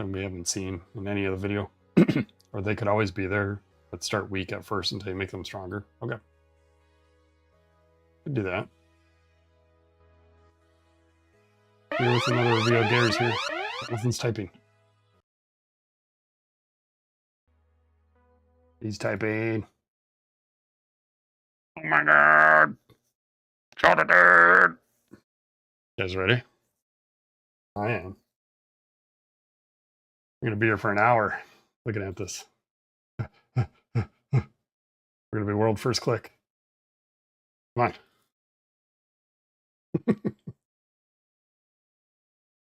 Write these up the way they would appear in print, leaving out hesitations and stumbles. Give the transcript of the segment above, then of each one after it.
something we haven't seen in any of the video. Or they could always be there, but start weak at first until you make them stronger. Okay. Could do that. Here with another reveal. Gary's here. Nothing's typing. He's typing. Oh my god! Shot it, dude! You guys ready? I am. I'm gonna be here for an hour looking at this. We're gonna be world first click. Come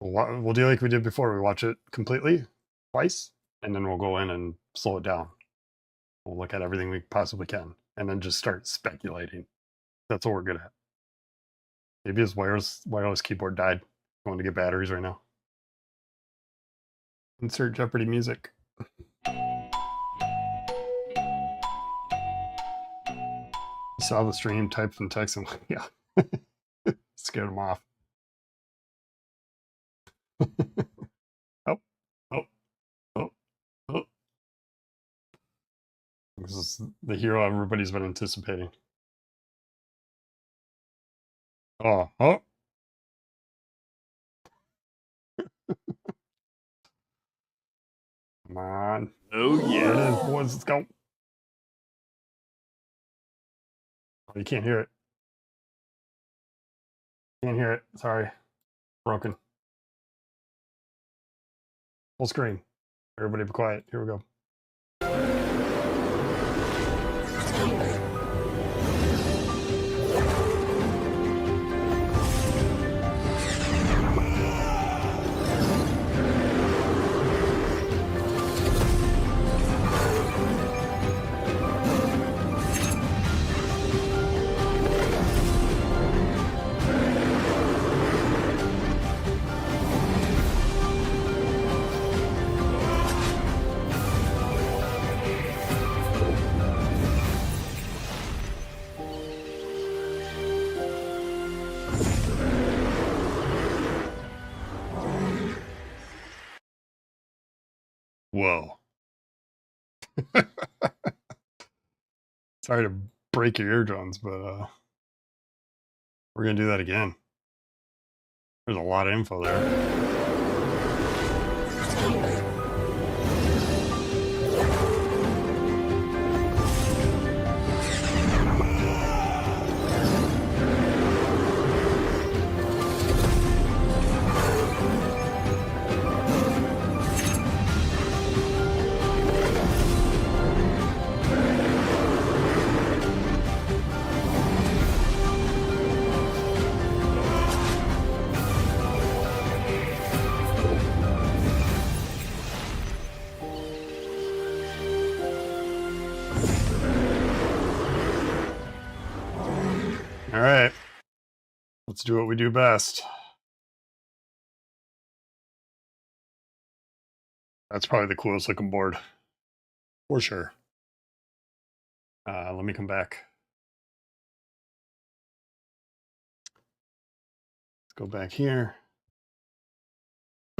on. We'll do like we did before. We watch it completely twice, and then we'll go in and slow it down. We'll look at everything we possibly can, and then just start speculating. That's what we're good at. Maybe his wireless keyboard died. Going to get batteries right now. Insert Jeopardy music. Saw the stream, typed some text, and yeah, scared him off. Oh. This is the hero everybody's been anticipating. Oh. Come on. Oh, yeah. There it is, boys. Let's go. Oh, you can't hear it. Can't hear it. Sorry. Broken. Full screen. Everybody be quiet. Here we go. Whoa. Sorry to break your eardrums, but we're going to do that again. There's a lot of info there. All right, let's do what we do best. That's probably the coolest looking board, for sure. Let me come back. Let's go back here.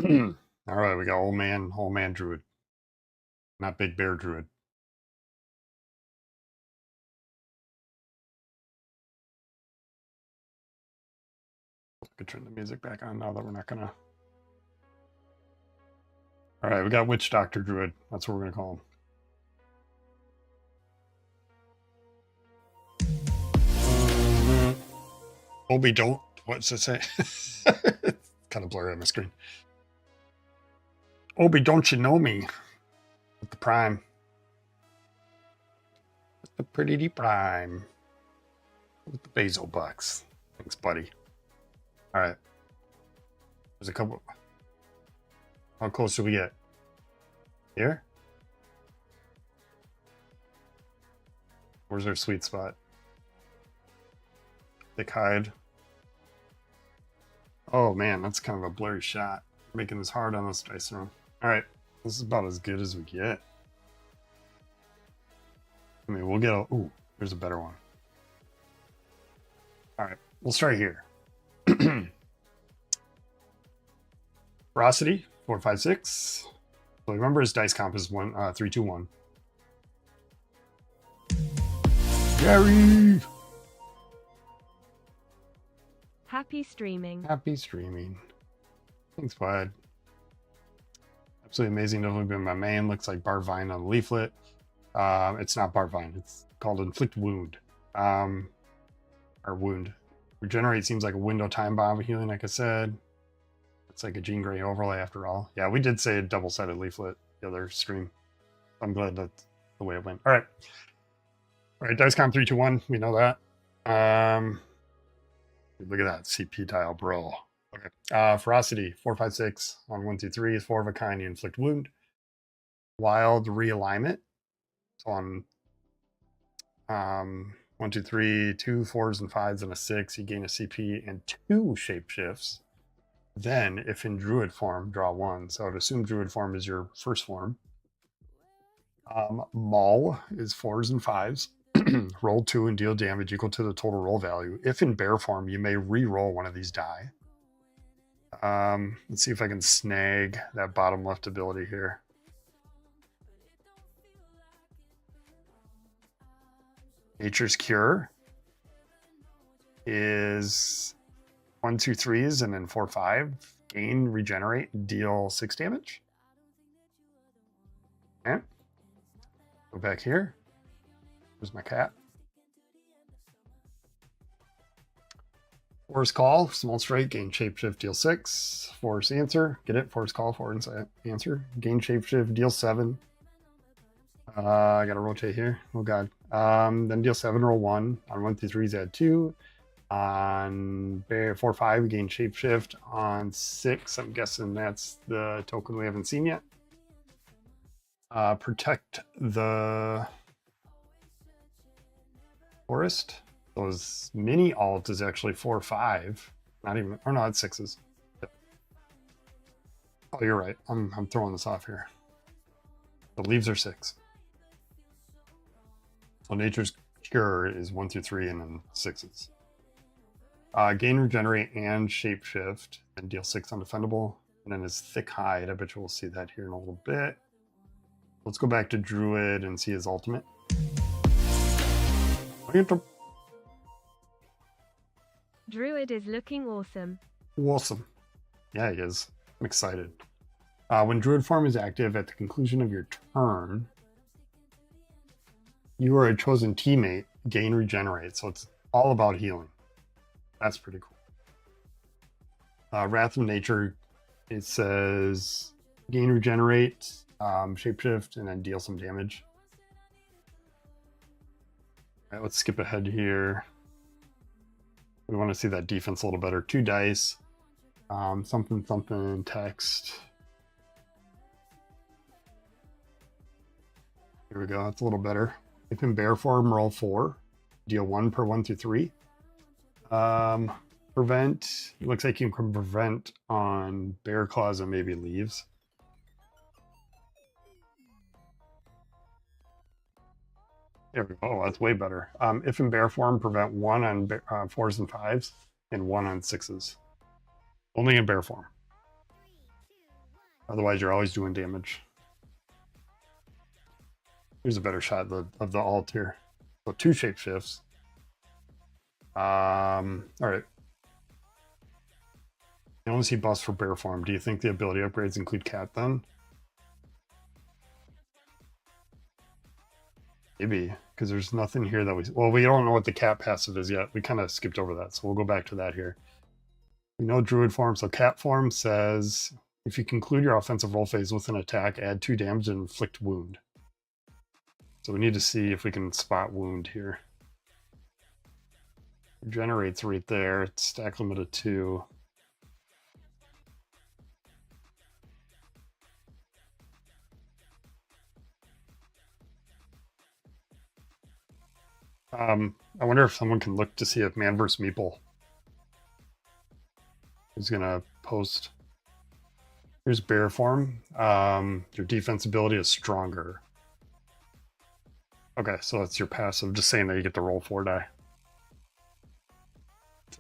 All right, we got old man Druid, not big bear Druid. I could turn the music back on now that we're not gonna. All right, we got Witch Doctor Druid. That's what we're gonna call him. Obi, don't. What's it say? It's kind of blurry on my screen. Obi, don't you know me? With the Prime. With the pretty deep Prime. With the Basil bucks. Thanks, buddy. All right. There's a couple. How close do we get? Here? Where's our sweet spot? Thick hide. Oh man, that's kind of a blurry shot. Making this hard on this dice room. Alright, this is about as good as we get. I mean, we'll get a... Ooh, there's a better one. Alright, we'll start here. Ferocity, 4, 5, 6. So remember his dice comp is 3, 2, 1. Jerry! Happy streaming. Happy streaming. Thanks, bud. Absolutely amazing to have been my main. Looks like Barvine on the leaflet. It's not Barvine. It's called Inflict Wound. Or Wound. Regenerate seems like a window time bomb healing, like I said. It's like a Jean Grey overlay after all. Yeah, we did say a double-sided leaflet the other stream. I'm glad that's the way it went. All right. All right, dice comp 3, 2, 1. We know that. Look at that CP tile, bro. Okay. Ferocity 4, 5, 6 on 1, 2, 3 is 4 of a kind. You inflict wound. Wild realignment. So on 1, 2, 3, 2 4s and 5s and a 6, you gain a CP and 2 shapeshifts. Then, if in Druid form, draw 1. So I would assume Druid form is your first form. Maul is 4s and 5s. Roll 2 and deal damage equal to the total roll value. If in bear form, you may re-roll one of these die. Let's see if I can snag that bottom left ability here. Nature's Cure is 1, 2, 3s and then 4, 5. Gain, regenerate, deal 6 damage. Okay. Go back here. Where's my cat? Force Call, small strike, gain shapeshift, deal 6. Force Answer, get it? Force Call, Force Answer. Gain shapeshift, deal 7. I gotta rotate here. Oh god. Then deal 7, roll 1. On 1 through 3s, add 2. On 4, 5, gain shapeshift. On 6, I'm guessing that's the token we haven't seen yet. Protect the forest. Those mini alt is actually 4, 5. Not even, or no, it's 6s. Oh, you're right. I'm throwing this off here. The leaves are 6. So Nature's Cure is 1 through 3 and then 6s. Gain, regenerate, and shapeshift, and deal 6 undefendable. And then his thick hide. I bet you we'll see that here in a little bit. Let's go back to Druid and see his ultimate. Druid is looking awesome. Awesome. Yeah, he is. I'm excited. When Druid form is active at the conclusion of your turn, you are a chosen teammate, gain, regenerate. So it's all about healing. That's pretty cool. Wrath of Nature, it says gain, regenerate, shapeshift, and then deal some damage. All right, let's skip ahead here. We want to see that defense a little better. 2 dice, something, text. Here we go, that's a little better. If in bear form, roll 4. Deal 1 per 1 through 3. Prevent, it looks like you can prevent on bear claws and maybe leaves. There we go. Oh, that's way better. If in bear form, prevent 1 on 4s and 5s and 1 on 6s. Only in bear form. Otherwise, you're always doing damage. Here's a better shot of the alt here. So 2 shapeshifts. All right. You only see buffs for bear form. Do you think the ability upgrades include cat then? Maybe, because there's nothing here that we don't know what the cat passive is yet. We kind of skipped over that, so we'll go back to that here. We know Druid form, so cat form says if you conclude your offensive roll phase with an attack, add 2 damage and inflict wound. So we need to see if we can spot wound here. Generates right there. It's stack limit of 2. I wonder if someone can look to see if Man vs. Meeple is gonna post. Here's bear form. Your defense ability is stronger. Okay, so that's your passive. Just saying that you get to roll 4 die.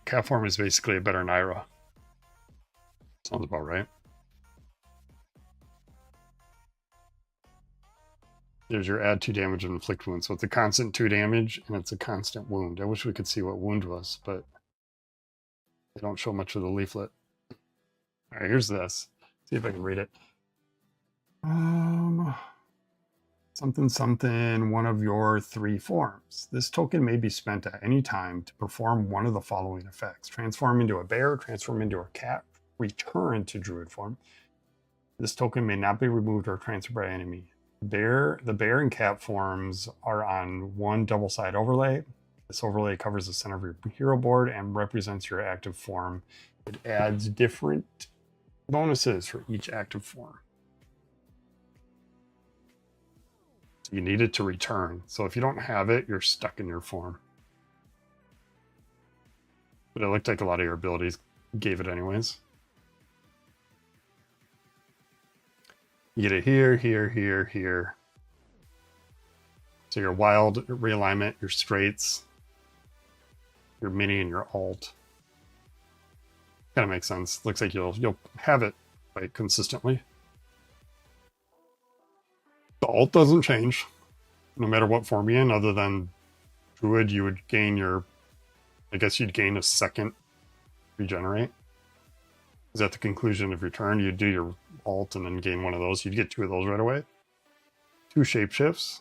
Cat form is basically a better Naira. Sounds about right. There's your add 2 damage and inflict wound. So it's a constant 2 damage and it's a constant wound. I wish we could see what wound was, but they don't show much of the leaflet. All right, here's this. See if I can read it. Something something, one of your 3 forms. This token may be spent at any time to perform one of the following effects: transform into a bear, transform into a cat, return to druid form. This token may not be removed or transferred by enemy. The bear and cat forms are on one double side overlay. This overlay covers the center of your hero board and represents your active form. It adds different bonuses for each active form. So you need it to return. So if you don't have it, you're stuck in your form. But it looked like a lot of your abilities gave it anyways. You get it here, here, here, here. So your wild realignment, your straights, your mini, and your alt. Kind of makes sense. Looks like you'll have it like consistently. The alt doesn't change no matter what form you're in, other than Druid, you would gain I guess you'd gain a second regenerate. Is at the conclusion of your turn, you'd do your alt and then gain one of those. You'd get 2 of those right away. 2 shapeshifts.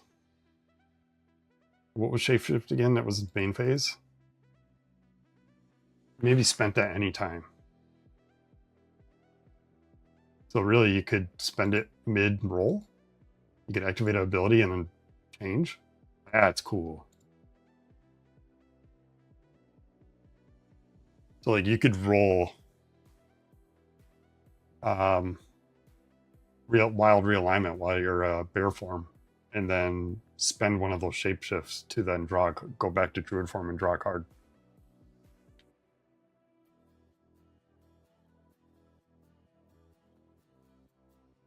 What was shapeshift again? That was main phase. Maybe spent at any time. So really, you could spend it mid-roll. You could activate an ability and then change. That's cool. So like you could roll wild realignment while you're bear form, and then spend one of those shapeshifts to then go back to druid form and draw a card.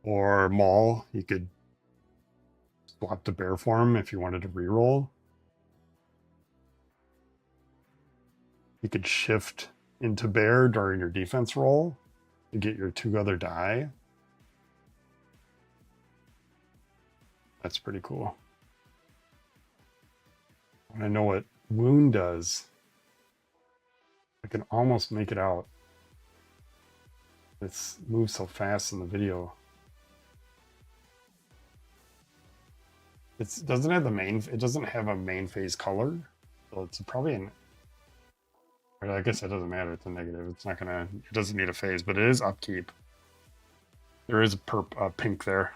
Or Maul, you could swap to bear form if you wanted to reroll. You could shift into bear during your defense roll to get your 2 other die. That's pretty cool. And I know what wound does. I can almost make it out. It moves so fast in the video. It doesn't have a main phase color, so it's probably I guess it doesn't matter. It's a negative. It doesn't need a phase, but it is upkeep. There is a pink there.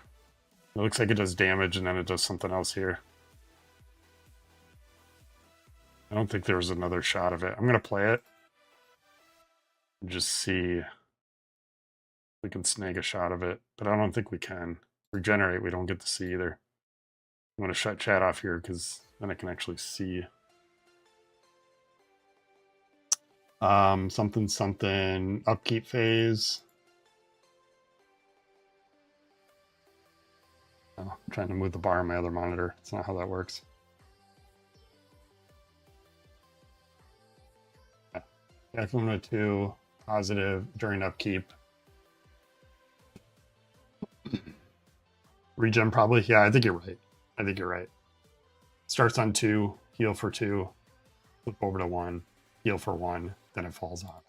It looks like it does damage and then it does something else here. I don't think there was another shot of it. I'm going to play it and just see if we can snag a shot of it, but I don't think we can. Regenerate, we don't get to see either. I'm going to shut chat off here because then I can actually see. Something, upkeep phase. Oh, I'm trying to move the bar on my other monitor. That's not how that works. Back limit 2, positive during upkeep. Regen probably. Yeah, I think you're right. Starts on 2, heal for 2, flip over to 1, heal for 1, then it falls off.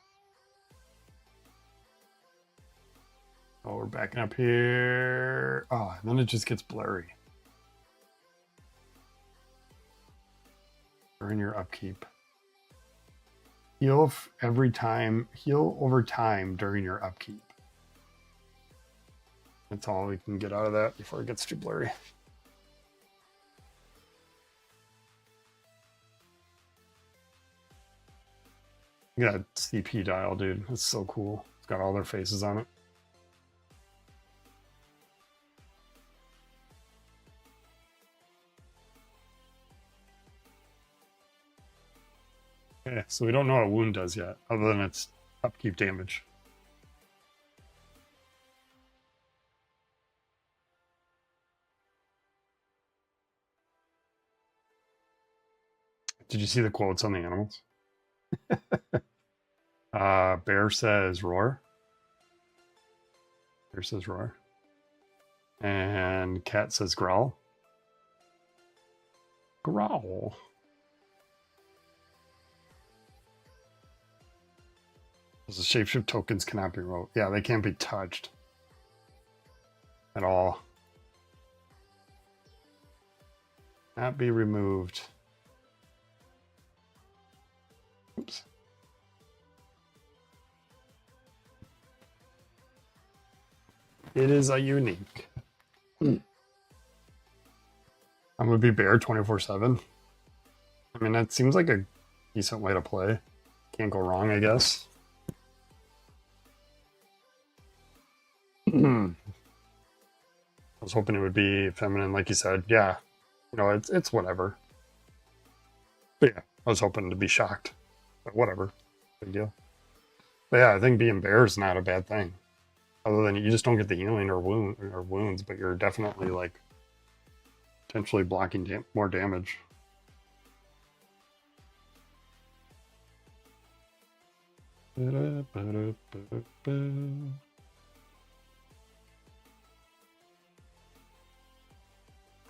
Oh, we're backing up here. Oh, and then it just gets blurry. During your upkeep. Heal over time during your upkeep. That's all we can get out of that before it gets too blurry. You got a CP dial, dude. That's so cool. It's got all their faces on it. Okay, so we don't know what wound does yet, other than its upkeep damage. Did you see the quotes on the animals? Bear says roar. Bear says roar. And cat says growl. Growl. The shapeshift tokens cannot be removed. Yeah, they can't be touched at all. Not be removed. Oops. It is a unique. I'm gonna be bear 24/7. I mean, that seems like a decent way to play. Can't go wrong, I guess. I was hoping it would be feminine, like you said. Yeah, you know, it's whatever. But yeah, I was hoping to be shocked, but whatever, big deal. But yeah, I think being bear is not a bad thing. Other than you just don't get the healing or wounds, but you're definitely like potentially blocking more damage.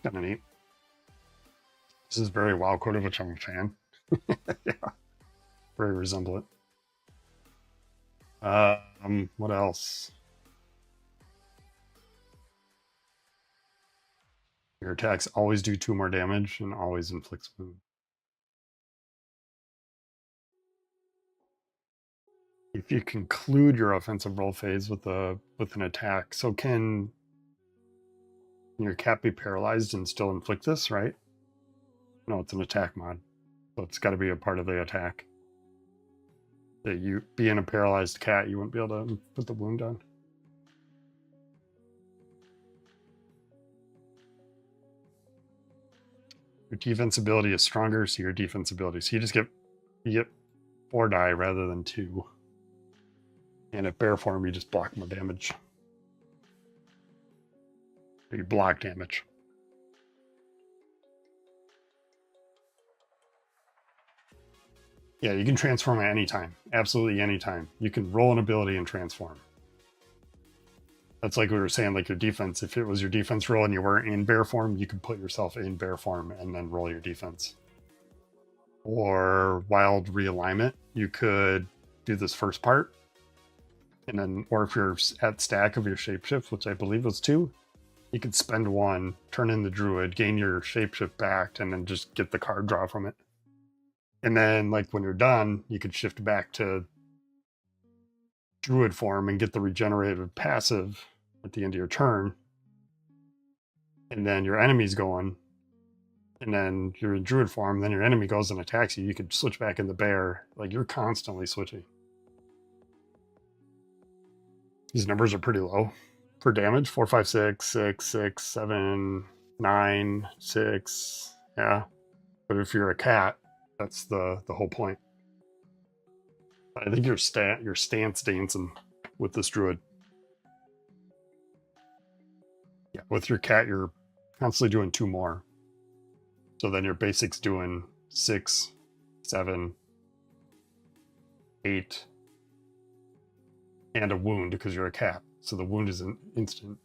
Kind of neat. This is very WoW coded, which I'm a fan. Yeah, very resemblant. What else? Your attacks always do 2 more damage and always inflicts wound. If you conclude your offensive roll phase with an attack, so can your cat be paralyzed and still inflict this, right? No, it's an attack mod. So it's got to be a part of the attack. That you being a paralyzed cat, you wouldn't be able to put the wound on. Your defense ability is stronger, so your defense ability. So you get 4 die rather than 2. And at bear form, you just block more damage. Or you block damage. Yeah, you can transform at any time. Absolutely any time. You can roll an ability and transform. That's like we were saying, like your defense. If it was your defense roll and you were in bear form, you could put yourself in bear form and then roll your defense. Or wild realignment, you could do this first part. And then, or if you're at stack of your shapeshift, which I believe was 2, you could spend 1, turn in the druid, gain your shapeshift back, and then just get the card draw from it. And then, like, when you're done, you could shift back to druid form and get the regenerative passive at the end of your turn. And then your enemy's going. And then you're in druid form, then your enemy goes and attacks you. You could switch back in the bear. Like, you're constantly switching. These numbers are pretty low for damage. 4, 5, 6, 6, 6, 7, 9, 6. Yeah. But if you're a cat, that's the whole point. I think you're stance dancing with this druid. Yeah, with your cat, you're constantly doing 2 more. So then your basic's doing 6, 7, 8, and a wound because you're a cat. So the wound is an instant.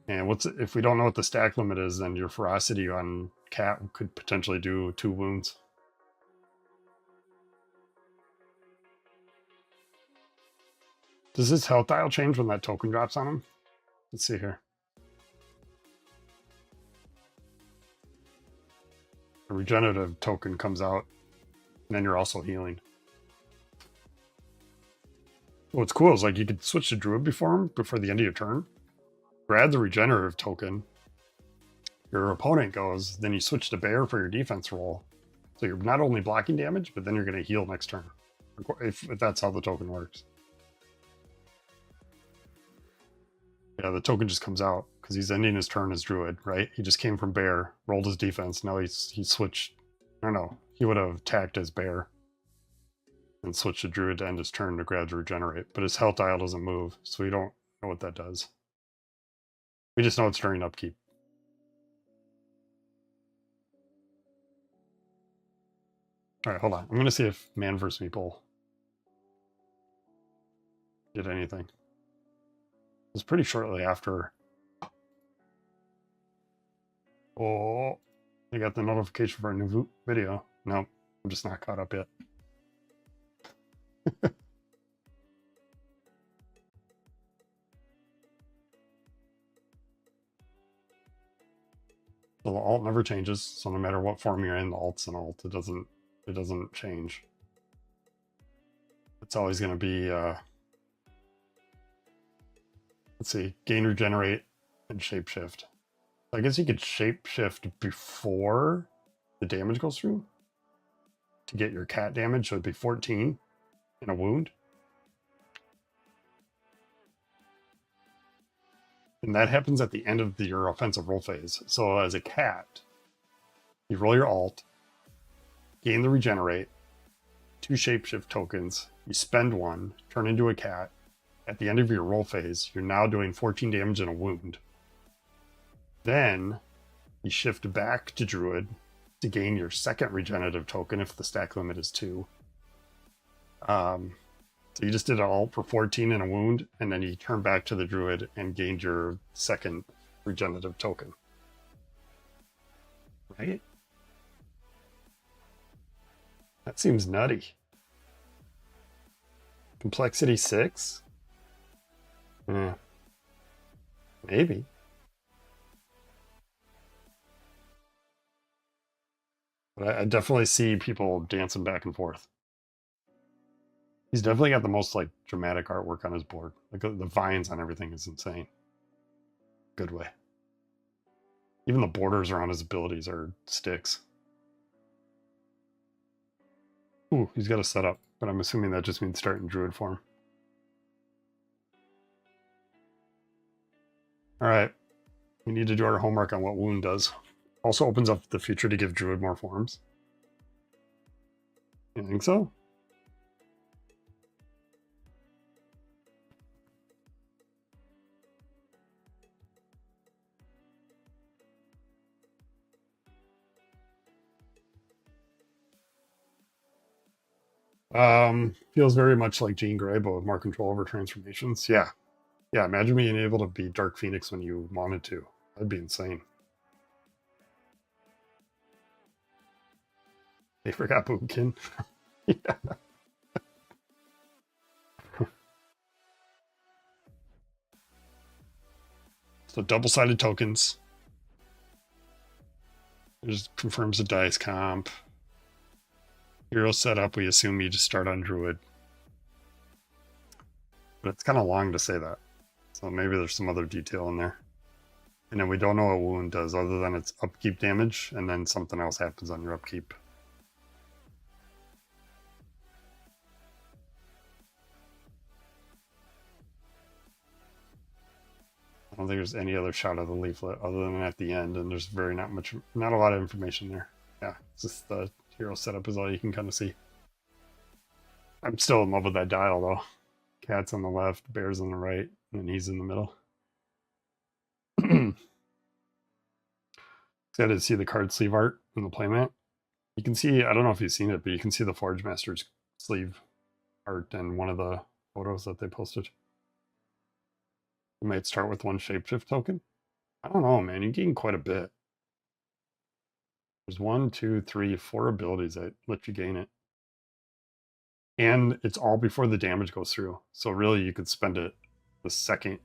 And if we don't know what the stack limit is, then your ferocity on cat could potentially do 2 wounds. Does his health dial change when that token drops on him? Let's see here. A regenerative token comes out, and then you're also healing. What's cool is like you could switch to Druid before the end of your turn, grab the regenerative token, your opponent goes, then you switch to Bear for your defense roll. So you're not only blocking damage, but then you're going to heal next turn, if that's how the token works. Yeah, the token just comes out because he's ending his turn as Druid, right? He just came from Bear, rolled his defense. Now he switched. I don't know. He would have attacked as Bear and switched to Druid to end his turn to grab to regenerate. But his health dial doesn't move, so we don't know what that does. We just know it's during upkeep. All right, hold on. I'm going to see if Man vs. Meeple did anything. It was pretty shortly after. Oh, I got the notification for a new video. Nope, I'm just not caught up yet. So the alt never changes. So no matter what form you're in, the alt's an alt. It doesn't change. It's always going to be, let's see, gain, regenerate, and shapeshift. I guess you could shapeshift before the damage goes through to get your cat damage. So it'd be 14 in a wound. And that happens at the end of your offensive roll phase. So as a cat, you roll your alt, gain the regenerate, 2 shapeshift tokens, you spend 1, turn into a cat. At the end of your roll phase, you're now doing 14 damage in a wound. Then you shift back to Druid to gain your second regenerative token if the stack limit is 2. So you just did an alt for 14 in a wound, and then you turn back to the Druid and gained your second regenerative token. Right? That seems nutty. Complexity 6? Maybe. But I definitely see people dancing back and forth. He's definitely got the most like dramatic artwork on his board. Like the vines on everything is insane. Good way. Even the borders around his abilities are sticks. Ooh, he's got a setup, but I'm assuming that just means start in Druid form. All right, we need to do our homework on what Wound does. Also opens up the future to give Druid more forms. You think so? Feels very much like Jean Grey, but with more control over transformations. Yeah. Yeah, imagine being able to be Dark Phoenix when you wanted to. That'd be insane. They forgot Boomkin. Yeah. So double-sided tokens. It just confirms the dice comp. Hero setup, we assume you just start on Druid. But it's kind of long to say that. So maybe there's some other detail in there. And then we don't know what Wound does other than it's upkeep damage, and then something else happens on your upkeep. I don't think there's any other shot of the leaflet other than at the end, and there's not a lot of information there. Yeah, it's just the hero setup is all you can kind of see. I'm still in love with that dial though. Cats on the left, bears on the right, and he's in the middle. Excited to see the card sleeve art in the playmat. You can see, I don't know if you've seen it, but you can see the Forge Master's sleeve art in one of the photos that they posted. You might start with 1 shapeshift token. I don't know, man. You gain quite a bit. There's 1, 2, 3, 4 abilities that let you gain it. And it's all before the damage goes through. So really you could spend it the second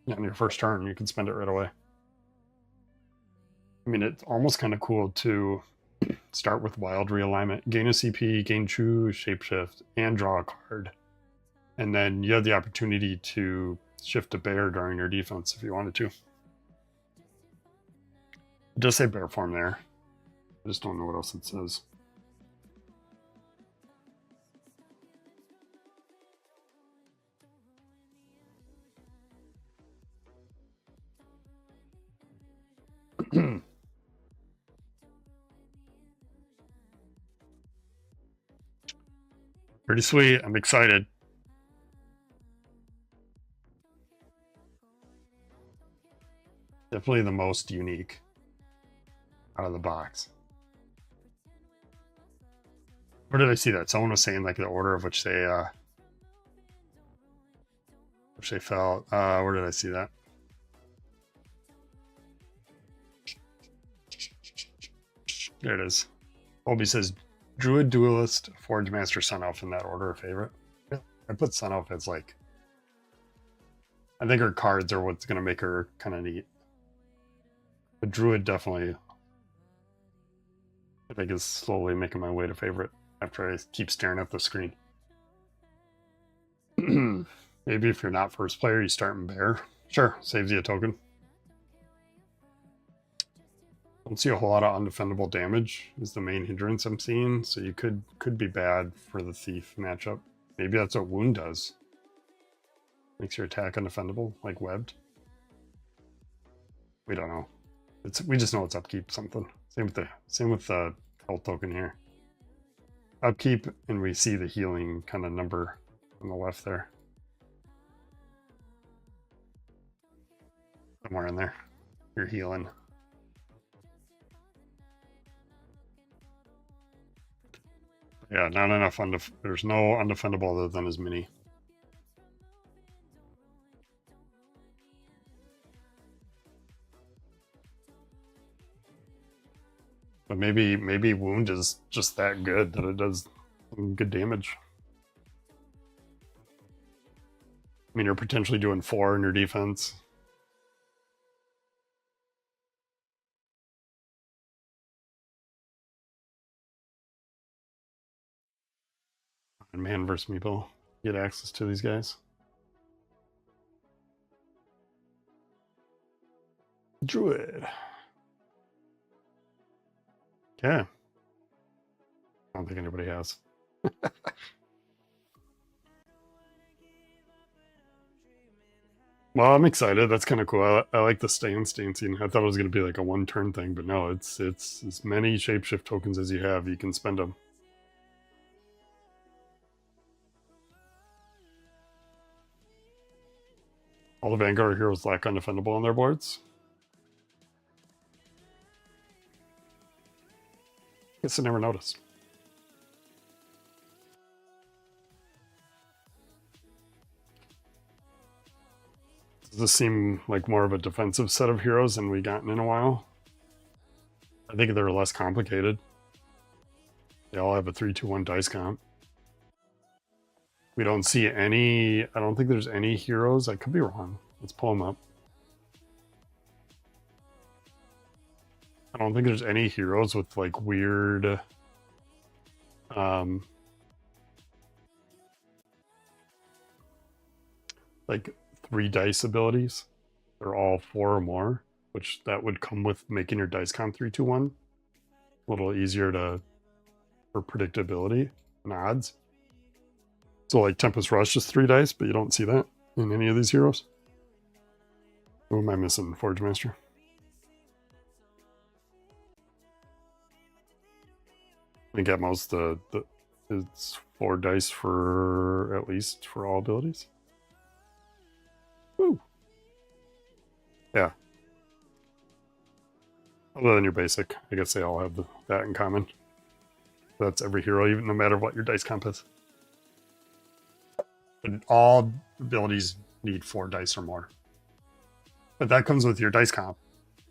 on your first turn. You can spend it right away. I mean, it's almost kind of cool to start with Wild Realignment, gain a CP, gain True Shapeshift, and draw a card. And then you have the opportunity to shift to Bear during your defense if you wanted to. It does say Bear form there. I just don't know what else it says. Pretty sweet. I'm excited. Definitely the most unique out of the box. Where did I see that? Someone was saying like the order of which they fell. Where did I see that? There it is. Obi says, Druid, Duelist, Forge Master, Sun Elf in that order of favorite. I put Sun Elf as like, I think her cards are what's going to make her kind of neat. But Druid definitely, I think, is slowly making my way to favorite after I keep staring at the screen. Maybe if you're not first player, you start in Bear. Sure, saves you a token. Don't see a whole lot of undefendable damage is the main hindrance I'm seeing, so you could be bad for the Thief matchup. Maybe that's what Wound does. Makes your attack undefendable, like webbed. We don't know. We just know it's upkeep something. Same with the health token here. Upkeep, and we see the healing kind of number on the left there. Somewhere in there. You're healing. Yeah, not enough there's no undefendable other than his mini. But maybe Wound is just that good that it does some good damage. I mean, you're potentially doing 4 in your defense. And man versus meeple, get access to these guys. Druid. Okay. I don't think anybody has. Well, I'm excited. That's kind of cool. I like the stance dancing. I thought it was going to be like a one-turn thing, but no, it's as many shapeshift tokens as you have. You can spend them. All the Vanguard heroes lack undefendable on their boards. Guess I never noticed. Does this seem like more of a defensive set of heroes than we've gotten in a while? I think they're less complicated. They all have a 3-2-1 dice comp. We don't see any... I don't think there's any heroes. I could be wrong. Let's pull them up. I don't think there's any heroes with like weird... like 3 dice abilities. They're all 4 or more, which that would come with making your dice comp 3-2-1. A little easier for predictability and odds. So like Tempest Rush is 3 dice, but you don't see that in any of these heroes. Who am I missing? Forge Master. I think at most it's 4 dice for at least for all abilities. Woo. Yeah. Other than your basic, I guess they all have that in common. That's every hero, even no matter what your dice comp is. But all abilities need 4 dice or more. But that comes with your dice comp.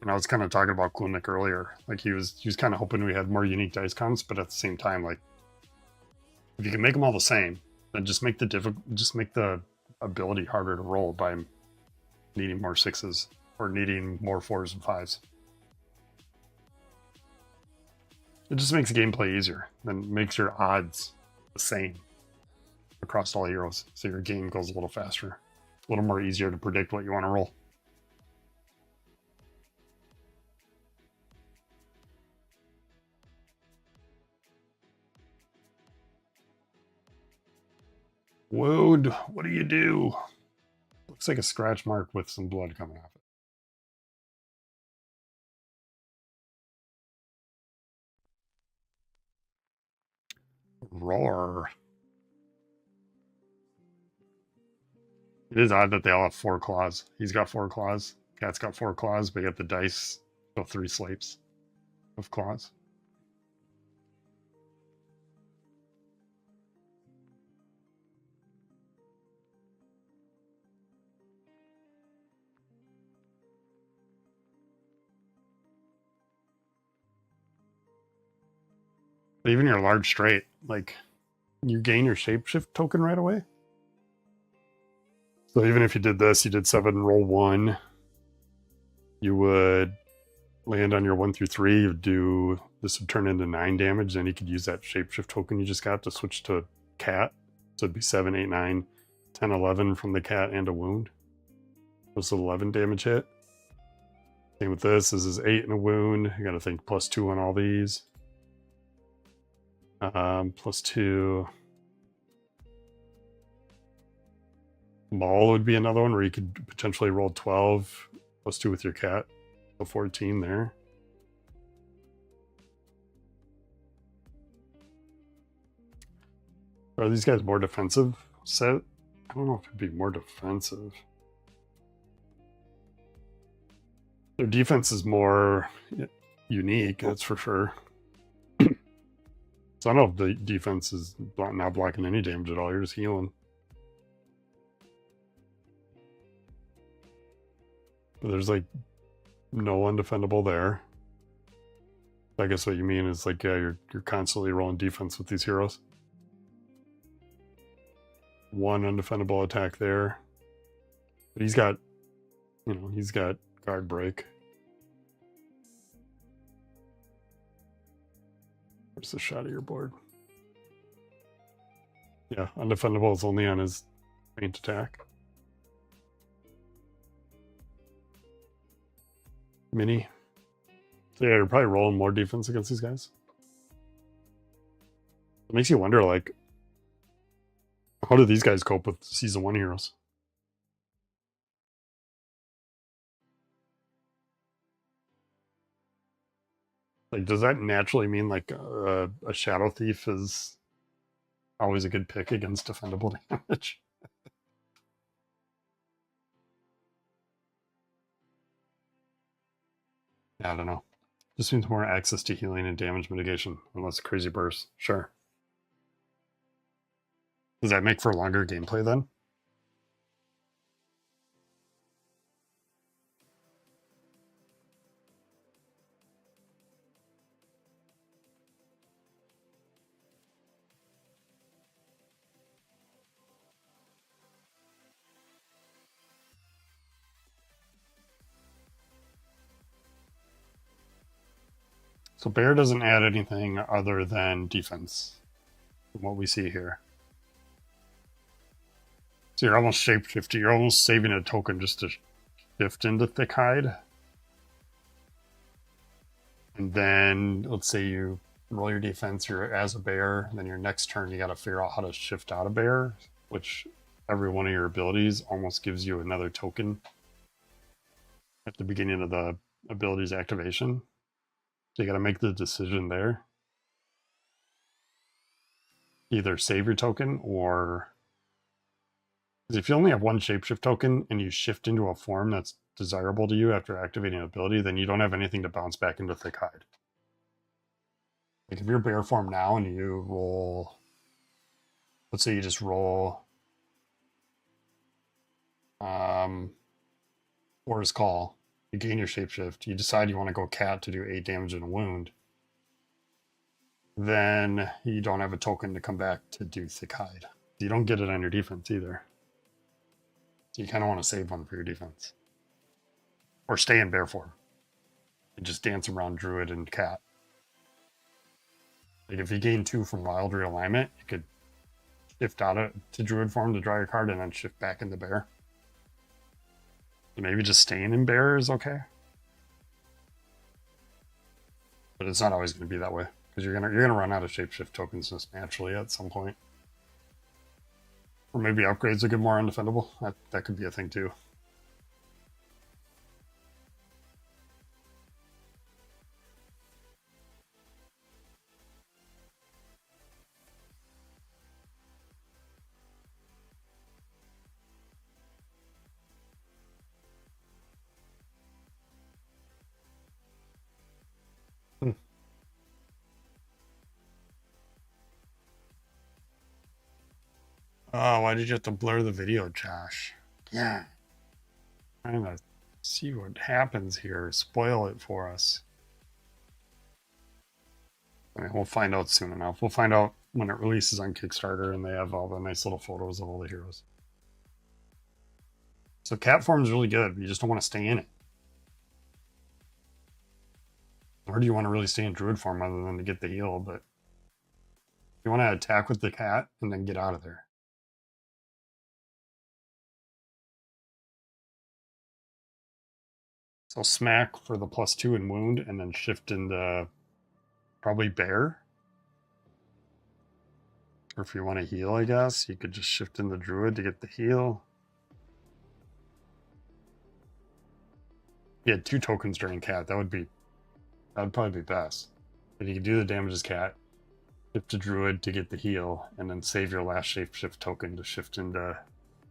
And I was kind of talking about Klunik earlier. Like he was kind of hoping we had more unique dice comps, but at the same time, like if you can make them all the same, then just make the ability harder to roll by needing more 6s or needing more 4s and 5s. It just makes gameplay easier and makes your odds the same across all heroes. So your game goes a little faster, a little more easier to predict what you want to roll. Woad, what do you do? Looks like a scratch mark with some blood coming off it. Roar. It is odd that they all have 4 claws. He's got 4 claws. Cat's got 4 claws, but yet the dice go 3 slates of claws. But even your large straight, like you gain your shapeshift token right away. So even if you did this, you did 7, roll 1, you would land on your 1 through 3. You'd do this would turn into 9 damage. Then you could use that shapeshift token you just got to switch to cat. So it'd be 7, 8, 9, 10, 11 from the cat and a wound. This 11 damage hit. Same with this. This is 8 and a wound. You got to think +2 on all these. +2. Maul would be another one where you could potentially roll 12 +2 with your cat. So 14 there. Are these guys more defensive set? I don't know if it'd be more defensive. Their defense is more unique, that's for sure. So I don't know if the defense is not blocking any damage at all. You're just healing. But there's like no undefendable there. I guess what you mean is like, yeah, you're constantly rolling defense with these heroes. 1 undefendable attack there. But he's got, he's got guard break. Where's the shot of your board? Yeah, undefendable is only on his faint attack. Mini. So yeah, you're probably rolling more defense against these guys. It makes you wonder, like, how do these guys cope with Season 1 heroes? Like, does that naturally mean, like, a Shadow Thief is always a good pick against defendable damage? Yeah, I don't know. Just means more access to healing and damage mitigation, unless crazy burst. Sure. Does that make for longer gameplay then? So Bear doesn't add anything other than defense, from what we see here. So you're almost shapeshifting. You're almost saving a token just to shift into Thick Hide. And then, let's say you roll your defense, you're as a bear, and then your next turn you got to figure out how to shift out of bear, which every one of your abilities almost gives you another token at the beginning of the ability's activation. So you got to make the decision there. Either save your token or... Because if you only have one shapeshift token and you shift into a form that's desirable to you after activating an ability, then you don't have anything to bounce back into Thick Hide. Like if you're bear form now and you roll... Let's say you just roll... Forest Call. You gain your shapeshift. You decide you want to go cat to do 8 damage and a wound. Then you don't have a token to come back to do Thick Hide. You don't get it on your defense either. So you kind of want to save one for your defense. Or stay in bear form. And just dance around Druid and cat. Like if you gain 2 from Wild Realignment, you could shift out to Druid form to draw your card and then shift back into bear. So maybe just staying in bear is okay. But it's not always going to be that way. Because you're gonna run out of shapeshift tokens just naturally at some point. Or maybe upgrades will get more undefendable. That could be a thing too. Oh, why did you have to blur the video, Josh? Yeah. Trying to see what happens here. Spoil it for us. I mean, we'll find out soon enough. We'll find out when it releases on Kickstarter and they have all the nice little photos of all the heroes. So cat form is really good. You just don't want to stay in it. Or do you want to really stay in druid form other than to get the heal? But you want to attack with the cat and then get out of there. So smack for the +2 and wound, and then shift into probably bear. Or if you want to heal, I guess, you could just shift in the druid to get the heal. You had 2 tokens during cat, that would probably be best. But you could do the damage as cat, shift to druid to get the heal, and then save your last shapeshift token to shift into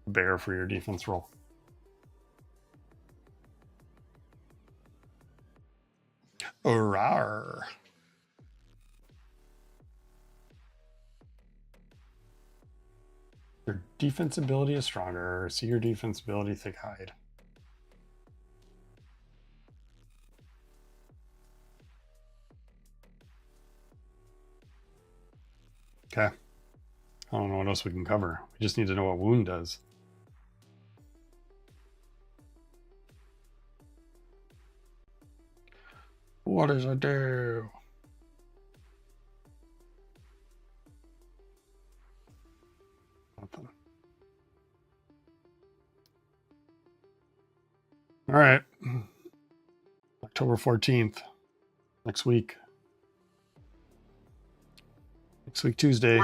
bear for your defense roll. Rawr. Your defense ability is stronger. See your defense ability, thick hide. Okay. I don't know what else we can cover. We just need to know what wound does. What does it do? Nothing. All right. October 14th. Next week. Next week, Tuesday.